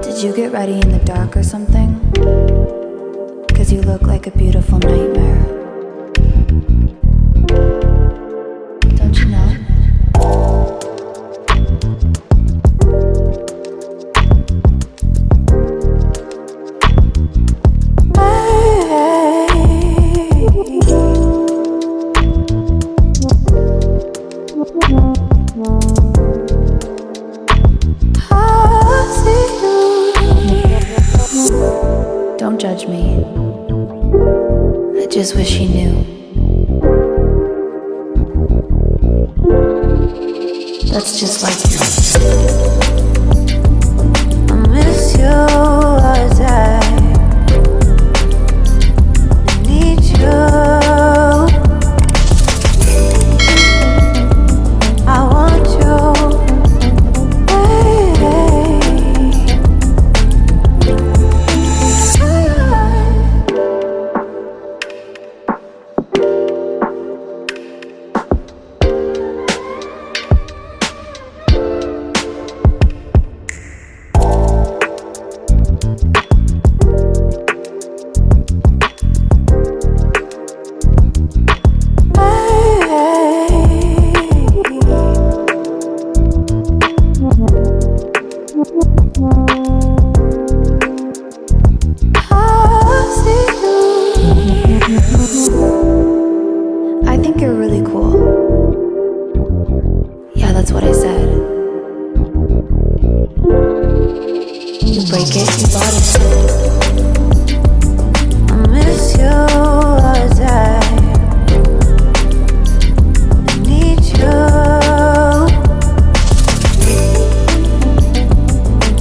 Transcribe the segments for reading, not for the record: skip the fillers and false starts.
Did you get ready in the dark or something? 'Cause you look like a beautiful nightmare. Don't you know? Don't judge me. I just wish you knew. That's just like you. I miss you all the time. I need you. I want you. I think you're really cool. Yeah, that's what I said. You break it, you bought it. I miss you all the time. I need you.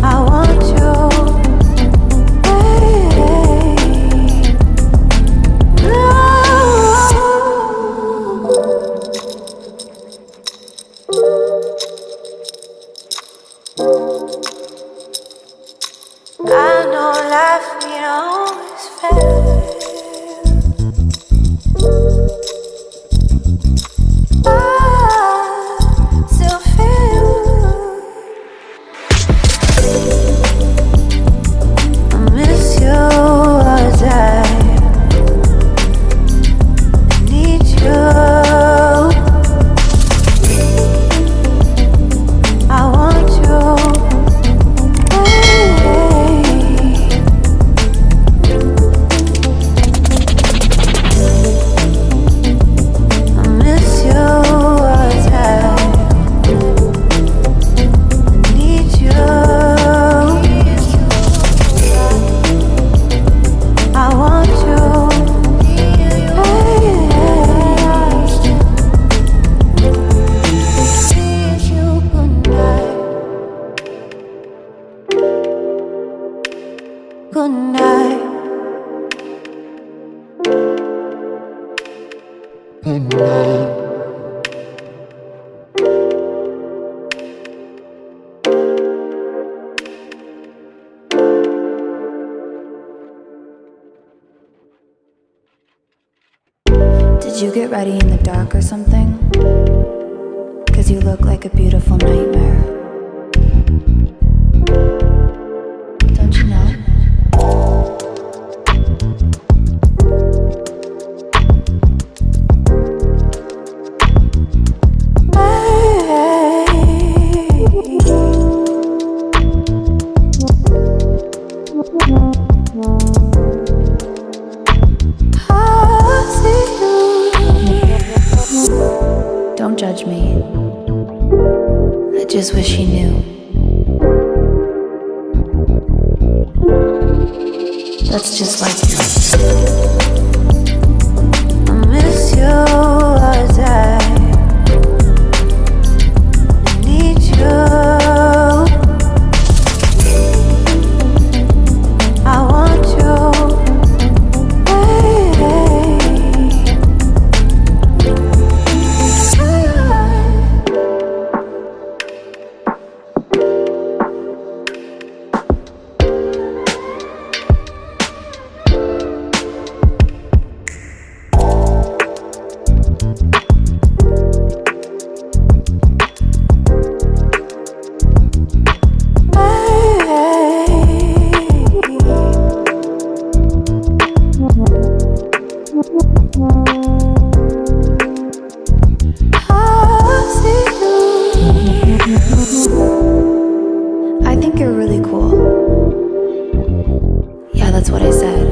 I want you. I know life ain't always fair. I still feel I miss you all the time. I need you. I want you. Good night. Good night. Did you get ready in the dark or something? 'Cause you look like a beautiful nightmare. Don't you know? Don't judge me. I just wish he knew. That's just like you. I miss you all the time. I need you. I want you. I think you're really cool. Yeah, that's what I said.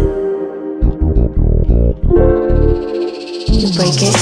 You break it,